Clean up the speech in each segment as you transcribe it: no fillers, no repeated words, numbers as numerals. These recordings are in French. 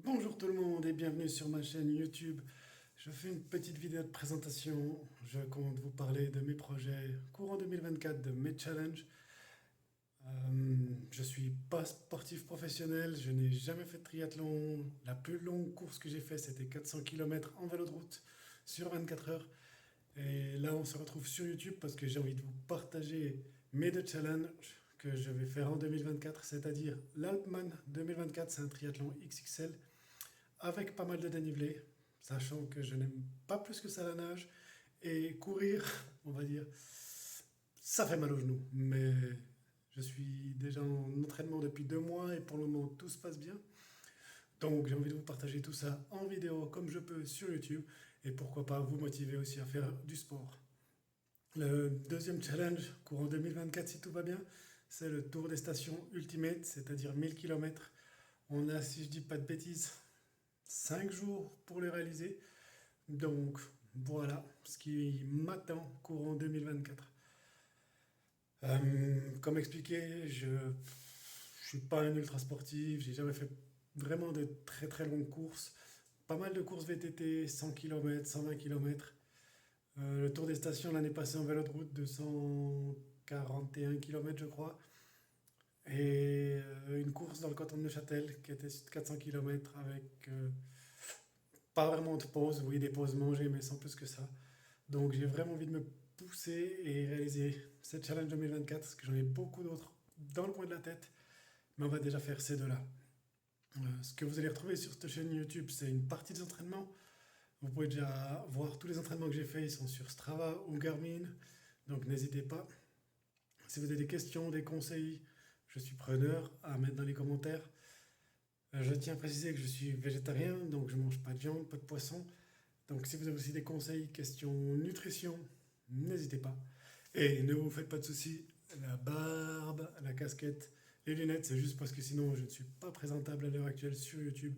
Bonjour tout le monde et bienvenue sur ma chaîne YouTube. Je fais une petite vidéo de présentation. Je compte vous parler de mes projets courant 2024, de mes challenges. Je suis pas sportif professionnel, je n'ai jamais fait de triathlon. La plus longue course que j'ai fait, c'était 400 km en vélo de route sur 24 heures. Et là, on se retrouve sur YouTube parce que j'ai envie de vous partager mes deux challenges que je vais faire en 2024, c'est-à-dire l'Alpman 2024, c'est un triathlon XXL avec pas mal de dénivelé, sachant que je n'aime pas plus que ça la nage. Et courir, on va dire, ça fait mal aux genoux. Mais je suis déjà en entraînement depuis 2 mois et pour le moment tout se passe bien. Donc j'ai envie de vous partager tout ça en vidéo comme je peux sur YouTube et pourquoi pas vous motiver aussi à faire du sport. Le deuxième challenge, courant 2024 si tout va bien, c'est le Tour des Stations Ultimate, c'est-à-dire 1000 km. On a, si je dis pas de bêtises, 5 jours pour le réaliser. Donc voilà ce qui m'attend courant 2024. Comme expliqué, je ne suis pas un ultra sportif, j'ai jamais fait vraiment de très très longues courses. Pas mal de courses VTT, 100 km, 120 km. Le Tour des Stations l'année passée en vélo de route, 241 km je crois. Et une course dans le canton de Neuchâtel qui était 400 km avec pas vraiment de pause, oui des pauses mangées mais sans plus que ça. Donc j'ai vraiment envie de me pousser et réaliser cette challenge 2024 parce que j'en ai beaucoup d'autres dans le coin de la tête, mais on va déjà faire ces deux-là. Ce que vous allez retrouver sur cette chaîne YouTube, c'est une partie des entraînements. Vous pouvez déjà voir tous les entraînements que j'ai faits, ils sont sur Strava ou Garmin, donc n'hésitez pas. Si vous avez des questions, des conseils, je suis preneur à mettre dans les commentaires. Je tiens à préciser que je suis végétarien, donc je ne mange pas de viande, pas de poisson. Donc si vous avez aussi des conseils, questions nutrition, n'hésitez pas. Et ne vous faites pas de soucis, la barbe, la casquette, les lunettes, c'est juste parce que sinon je ne suis pas présentable à l'heure actuelle sur YouTube.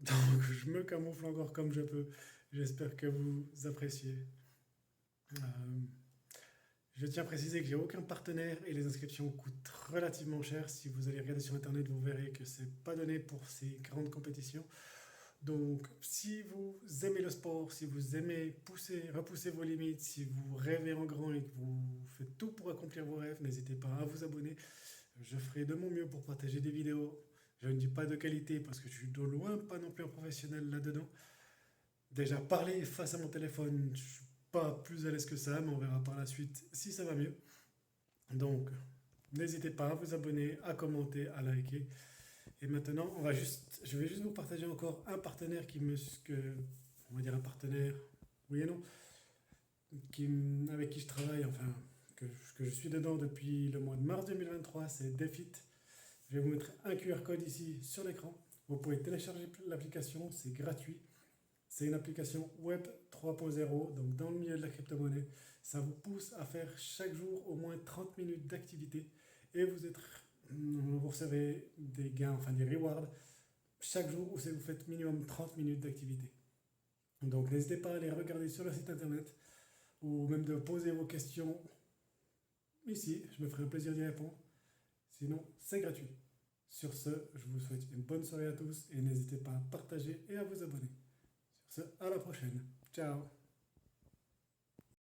Donc je me camoufle encore comme je peux. J'espère que vous appréciez. Euh, je tiens à préciser que j'ai aucun partenaire et les inscriptions coûtent relativement cher. Si vous allez regarder sur internet, vous verrez que c'est pas donné pour ces grandes compétitions. Donc, si vous aimez le sport, si vous aimez pousser, repousser vos limites, si vous rêvez en grand et que vous faites tout pour accomplir vos rêves, n'hésitez pas à vous abonner. Je ferai de mon mieux pour partager des vidéos. Je ne dis pas de qualité parce que je suis de loin pas non plus un professionnel là-dedans. Déjà, parler face à mon téléphone, je suis pas plus à l'aise que ça, mais on verra par la suite si ça va mieux. Donc, n'hésitez pas à vous abonner, à commenter, à liker. Et maintenant, je vais juste vous partager encore un partenaire on va dire un partenaire, oui et non, avec qui je travaille, enfin, que je suis dedans depuis le mois de mars 2023, c'est Defit. Je vais vous mettre un QR code ici sur l'écran. Vous pouvez télécharger l'application, c'est gratuit. C'est une application web 3.0, donc dans le milieu de la crypto-monnaie. Ça vous pousse à faire chaque jour au moins 30 minutes d'activité et vous recevez des gains, enfin des rewards, chaque jour où vous faites minimum 30 minutes d'activité. Donc n'hésitez pas à aller regarder sur le site internet ou même de poser vos questions ici, je me ferai un plaisir d'y répondre. Sinon, c'est gratuit. Sur ce, je vous souhaite une bonne soirée à tous et n'hésitez pas à partager et à vous abonner. Sur ce, à la prochaine. Ciao.